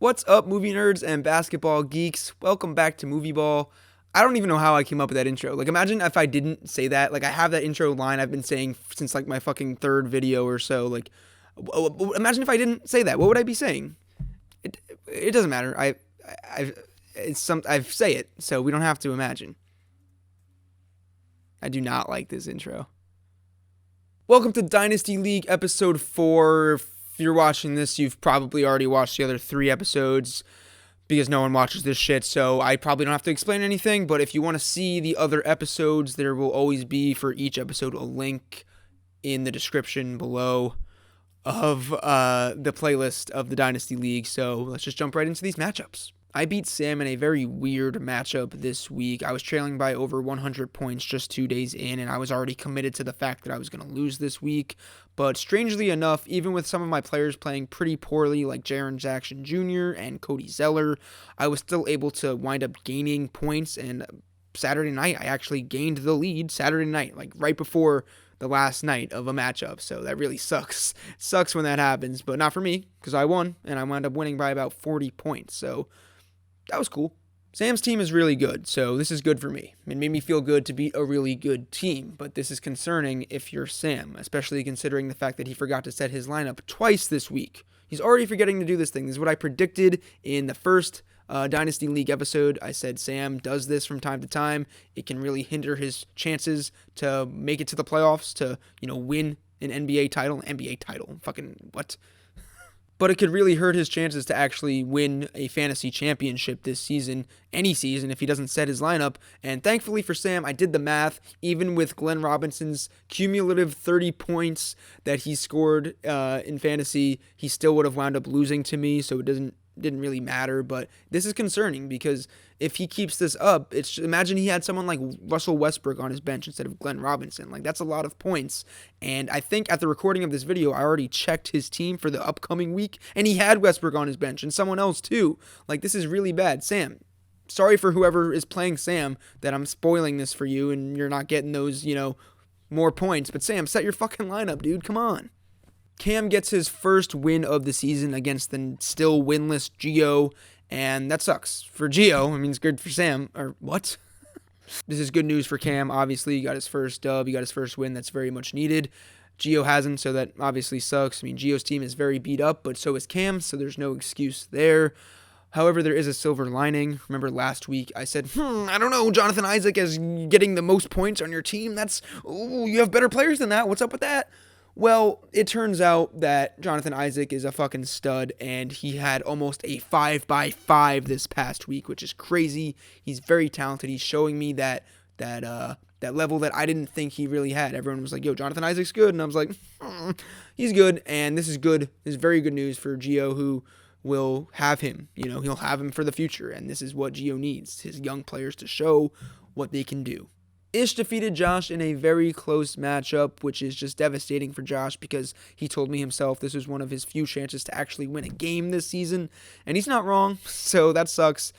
What's up, movie nerds and basketball geeks? Welcome back to Movie Ball. I don't even know how I came up with that intro. Like, imagine if I didn't say that. Like, I have that intro line I've been saying since, like, my fucking third video or so. Like, imagine if I didn't say that. What would I be saying? It doesn't matter. I say it, so we don't have to imagine. I do not like this intro. Welcome to Dynasty League episode 4. If you're watching this, you've probably already watched the other 3 episodes because no one watches this shit, so I probably don't have to explain anything. But if you want to see the other episodes, there will always be for each episode a link in the description below of the playlist of the Dynasty League. So let's just jump right into these matchups. I beat Sam in a very weird matchup this week. I was trailing by over 100 points just 2 days in, and I was already committed to the fact that I was going to lose this week. But strangely enough, even with some of my players playing pretty poorly, like Jaren Jackson Jr. and Cody Zeller, I was still able to wind up gaining points. And Saturday night, I actually gained the lead Saturday night, like right before the last night of a matchup. So that really sucks. It sucks when that happens, but not for me, because I won, and I wound up winning by about 40 points. So that was cool. Sam's team is really good, so this is good for me. It made me feel good to beat a really good team, but this is concerning if you're Sam, especially considering the fact that he forgot to set his lineup twice this week. He's already forgetting to do this thing. This is what I predicted in the first Dynasty League episode. I said Sam does this from time to time. It can really hinder his chances to make it to the playoffs, to, win an NBA title. Fucking what? But it could really hurt his chances to actually win a fantasy championship this season, any season, if he doesn't set his lineup. And thankfully for Sam, I did the math. Even with Glenn Robinson's cumulative 30 points that he scored in fantasy, he still would have wound up losing to me, so it didn't really matter. But this is concerning because if he keeps this up, imagine he had someone like Russell Westbrook on his bench instead of Glenn Robinson. Like, that's a lot of points. And I think at the recording of this video, I already checked his team for the upcoming week, and he had Westbrook on his bench and someone else too. Like, this is really bad. Sam, sorry for whoever is playing Sam that I'm spoiling this for you and you're not getting those, more points. But Sam, set your fucking lineup, dude. Come on. Cam gets his first win of the season against the still winless Gio, and that sucks for Gio. I mean, it's good for Sam, or what? This is good news for Cam. Obviously, he got his first dub, he got his first win. That's very much needed. Gio hasn't, so that obviously sucks. I mean, Gio's team is very beat up, but so is Cam, so there's no excuse there. However, there is a silver lining. Remember last week I said, I don't know, Jonathan Isaac is getting the most points on your team. You have better players than that. What's up with that? Well, it turns out that Jonathan Isaac is a fucking stud, and he had almost a 5x5 this past week, which is crazy. He's very talented. He's showing me that level that I didn't think he really had. Everyone was like, yo, Jonathan Isaac's good, and I was like, he's good, and this is good. This is very good news for Gio, who will have him. He'll have him for the future, and this is what Gio needs, his young players to show what they can do. Ish defeated Josh in a very close matchup, which is just devastating for Josh because he told me himself this was one of his few chances to actually win a game this season, and he's not wrong, so that sucks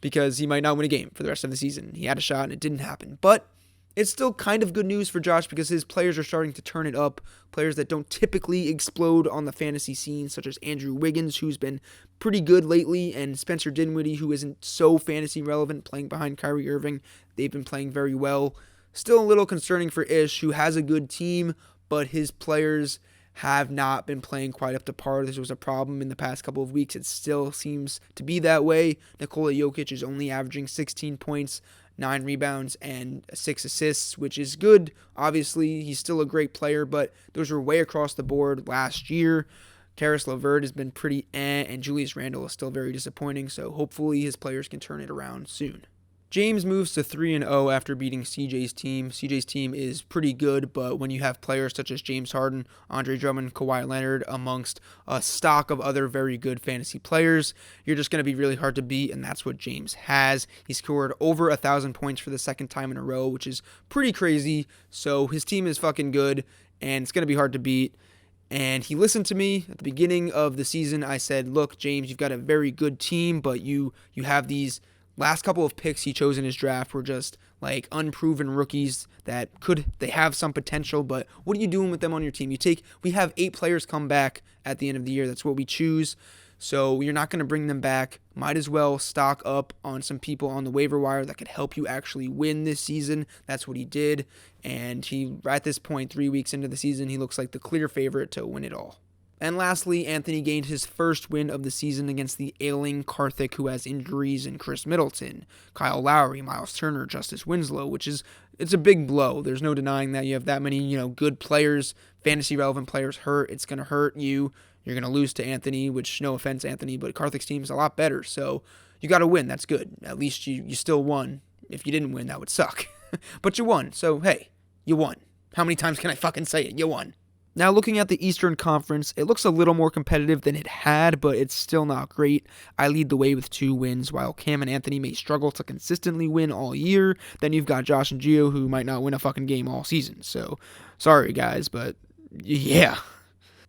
because he might not win a game for the rest of the season. He had a shot and it didn't happen, but it's still kind of good news for Josh because his players are starting to turn it up, players that don't typically explode on the fantasy scene, such as Andrew Wiggins, who's been pretty good lately, and Spencer Dinwiddie, who isn't so fantasy relevant, playing behind Kyrie Irving. They've been playing very well. Still a little concerning for Ish, who has a good team, but his players have not been playing quite up to par. This was a problem in the past couple of weeks. It still seems to be that way. Nikola Jokic is only averaging 16 points, 9 rebounds, and 6 assists, which is good. Obviously, he's still a great player, but those were way across the board last year. Karis LeVert has been pretty and Julius Randle is still very disappointing, so hopefully his players can turn it around soon. James moves to 3-0 after beating CJ's team. CJ's team is pretty good, but when you have players such as James Harden, Andre Drummond, Kawhi Leonard, amongst a stock of other very good fantasy players, you're just going to be really hard to beat, and that's what James has. He scored over 1,000 points for the second time in a row, which is pretty crazy, so his team is fucking good, and it's going to be hard to beat. And he listened to me at the beginning of the season. I said, look, James, you've got a very good team, but you have these last couple of picks he chose in his draft were just like unproven rookies that they have some potential, but what are you doing with them on your team? We have 8 players come back at the end of the year. That's what we choose. So you're not going to bring them back. Might as well stock up on some people on the waiver wire that could help you actually win this season. That's what he did. And he, at this point, 3 weeks into the season, he looks like the clear favorite to win it all. And lastly, Anthony gained his first win of the season against the ailing Karthik, who has injuries in Chris Middleton, Kyle Lowry, Miles Turner, Justice Winslow, it's a big blow. There's no denying that you have that many, good players, fantasy relevant players hurt. It's going to hurt you. You're going to lose to Anthony, which, no offense, Anthony, but Karthik's team is a lot better. So you got to win. That's good. At least you still won. If you didn't win, that would suck. But you won. So, hey, you won. How many times can I fucking say it? You won. Now, looking at the Eastern Conference, it looks a little more competitive than it had, but it's still not great. I lead the way with 2 wins, while Cam and Anthony may struggle to consistently win all year. Then you've got Josh and Gio, who might not win a fucking game all season. So, sorry, guys, but yeah.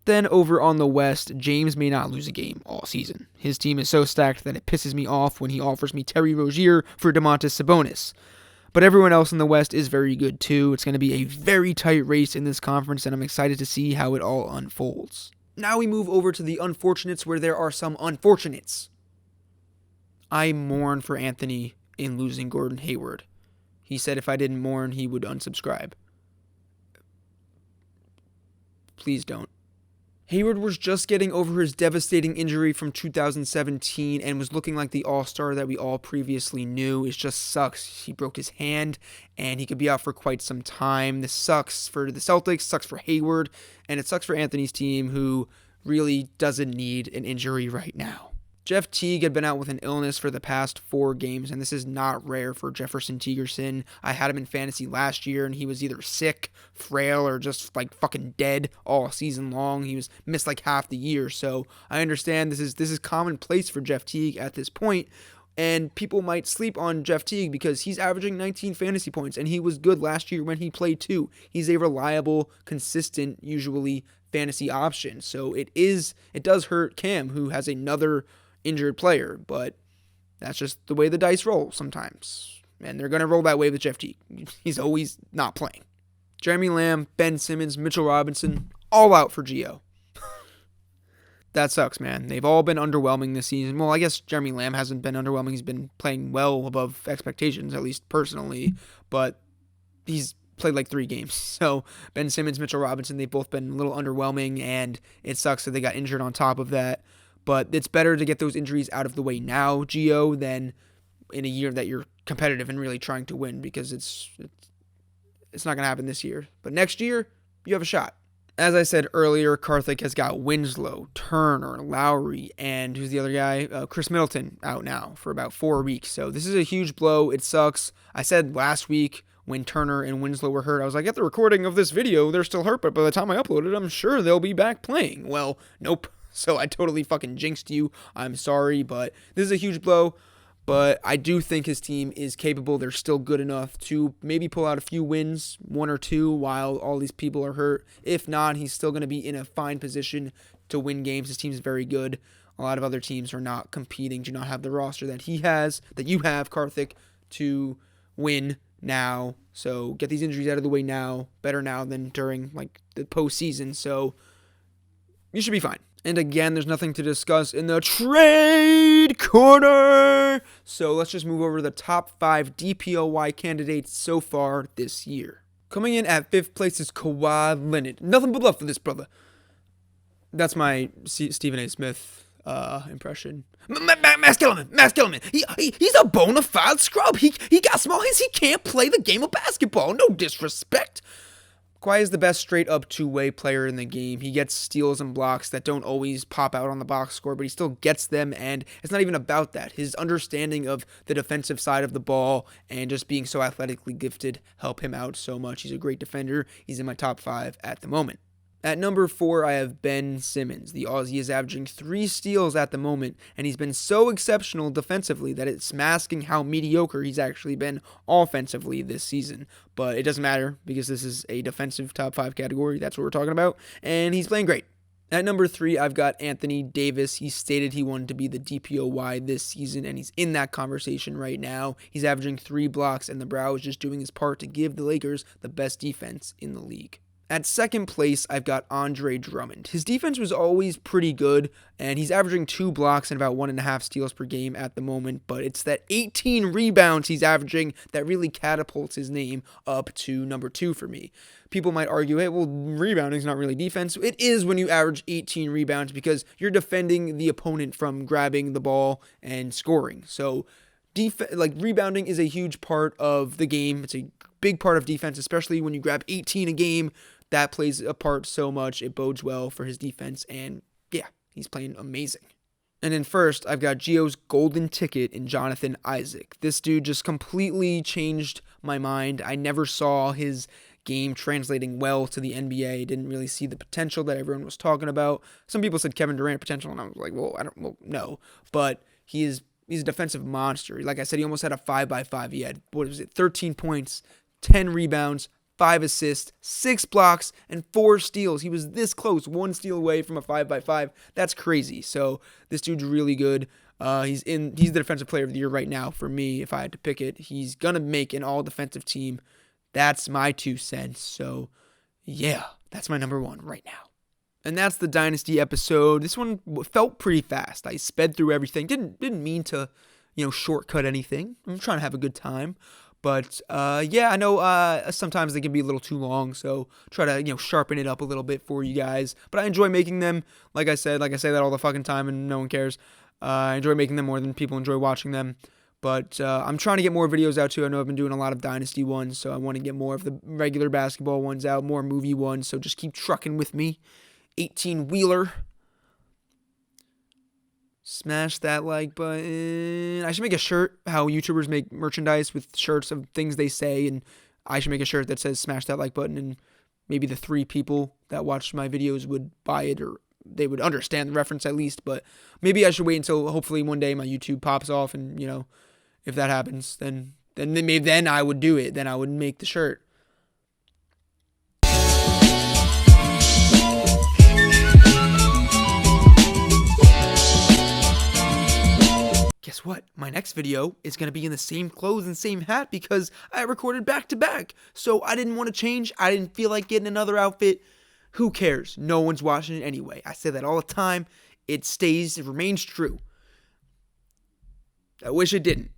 Then over on the West, James may not lose a game all season. His team is so stacked that it pisses me off when he offers me Terry Rozier for Domantas Sabonis. But everyone else in the West is very good too. It's going to be a very tight race in this conference, and I'm excited to see how it all unfolds. Now we move over to the unfortunates, where there are some unfortunates. I mourn for Anthony in losing Gordon Hayward. He said if I didn't mourn, he would unsubscribe. Please don't. Hayward was just getting over his devastating injury from 2017 and was looking like the all-star that we all previously knew. It just sucks. He broke his hand, and he could be out for quite some time. This sucks for the Celtics, sucks for Hayward, and it sucks for Anthony's team, who really doesn't need an injury right now. Jeff Teague had been out with an illness for the past 4 games, and this is not rare for Jefferson Teagerson. I had him in fantasy last year, and he was either sick, frail, or just like fucking dead all season long. He was missed like half the year, so I understand this is commonplace for Jeff Teague at this point, and people might sleep on Jeff Teague because he's averaging 19 fantasy points, and he was good last year when he played too. He's a reliable, consistent, usually fantasy option, so it does hurt Cam, who has another injured player, but that's just the way the dice roll sometimes. And they're going to roll that way with Jeff Teague. He's always not playing. Jeremy Lamb, Ben Simmons, Mitchell Robinson, all out for Gio. That sucks, man. They've all been underwhelming this season. Well, I guess Jeremy Lamb hasn't been underwhelming. He's been playing well above expectations, at least personally, but he's played like 3 games. So Ben Simmons, Mitchell Robinson, they've both been a little underwhelming, and it sucks that they got injured on top of that. But it's better to get those injuries out of the way now, Gio, than in a year that you're competitive and really trying to win, because it's not going to happen this year. But next year, you have a shot. As I said earlier, Karthik has got Winslow, Turner, Lowry, and who's the other guy? Chris Middleton out now for about 4 weeks. So this is a huge blow. It sucks. I said last week when Turner and Winslow were hurt, I was like, at the recording of this video, they're still hurt, but by the time I upload it, I'm sure they'll be back playing. Well, nope. So I totally fucking jinxed you. I'm sorry, but this is a huge blow. But I do think his team is capable. They're still good enough to maybe pull out a few wins, 1 or 2, while all these people are hurt. If not, he's still going to be in a fine position to win games. His team is very good. A lot of other teams are not competing, do not have the roster that he has, that you have, Karthik, to win now. So get these injuries out of the way now. Better now than during like the postseason. So you should be fine. And again, there's nothing to discuss in the trade corner. So let's just move over to the top 5 DPOY candidates so far this year. Coming in at 5th place is Kawhi Leonard. Nothing but love for this brother. That's my Stephen A. Smith impression. Mask Kellerman. He's a bona fide scrub. He got small hands. He can't play the game of basketball. No disrespect. Kawhi is the best straight-up two-way player in the game. He gets steals and blocks that don't always pop out on the box score, but he still gets them, and it's not even about that. His understanding of the defensive side of the ball and just being so athletically gifted help him out so much. He's a great defender. He's in my top 5 at the moment. At number 4, I have Ben Simmons. The Aussie is averaging 3 steals at the moment, and he's been so exceptional defensively that it's masking how mediocre he's actually been offensively this season. But it doesn't matter because this is a defensive top 5 category. That's what we're talking about, and he's playing great. At number 3, I've got Anthony Davis. He stated he wanted to be the DPOY this season, and he's in that conversation right now. He's averaging 3 blocks, and the Brow is just doing his part to give the Lakers the best defense in the league. At second place, I've got Andre Drummond. His defense was always pretty good, and he's averaging 2 blocks and about 1.5 steals per game at the moment, but it's that 18 rebounds he's averaging that really catapults his name up to number 2 for me. People might argue, hey, well, rebounding is not really defense. It is when you average 18 rebounds because you're defending the opponent from grabbing the ball and scoring. So rebounding is a huge part of the game. It's a big part of defense, especially when you grab 18 a game. That plays a part so much. It bodes well for his defense, and yeah, he's playing amazing. And then first, I've got Gio's golden ticket in Jonathan Isaac. This dude just completely changed my mind. I never saw his game translating well to the NBA. Didn't really see the potential that everyone was talking about. Some people said Kevin Durant potential, and I was like, no. But he's a defensive monster. Like I said, he almost had a 5x5. He had, 13 points, 10 rebounds, 5 assists, 6 blocks, and 4 steals. He was this close, 1 steal away from a 5x5. That's crazy. So this dude's really good. He's the defensive player of the year right now for me. If I had to pick it, he's gonna make an all defensive team. That's my 2 cents. So yeah, that's my number 1 right now. And that's the Dynasty episode. This one felt pretty fast. I sped through everything. Didn't mean to, shortcut anything. I'm trying to have a good time. But yeah, I know sometimes they can be a little too long, so try to sharpen it up a little bit for you guys. But I enjoy making them. Like I say that all the fucking time, and no one cares. I enjoy making them more than people enjoy watching them. But I'm trying to get more videos out too. I know I've been doing a lot of Dynasty ones, so I want to get more of the regular basketball ones out, more movie ones. So just keep trucking with me. 18-wheeler. Smash that like button. I should make a shirt, how YouTubers make merchandise with shirts of things they say, and I should make a shirt that says smash that like button, and maybe the 3 people that watch my videos would buy it, or they would understand the reference at least. But maybe I should wait until hopefully one day my YouTube pops off, and if that happens, then I would do it. Then I would make the shirt. Guess what? My next video is going to be in the same clothes and same hat because I recorded back to back. So I didn't want to change. I didn't feel like getting another outfit. Who cares? No one's watching it anyway. I say that all the time. It remains true. I wish it didn't.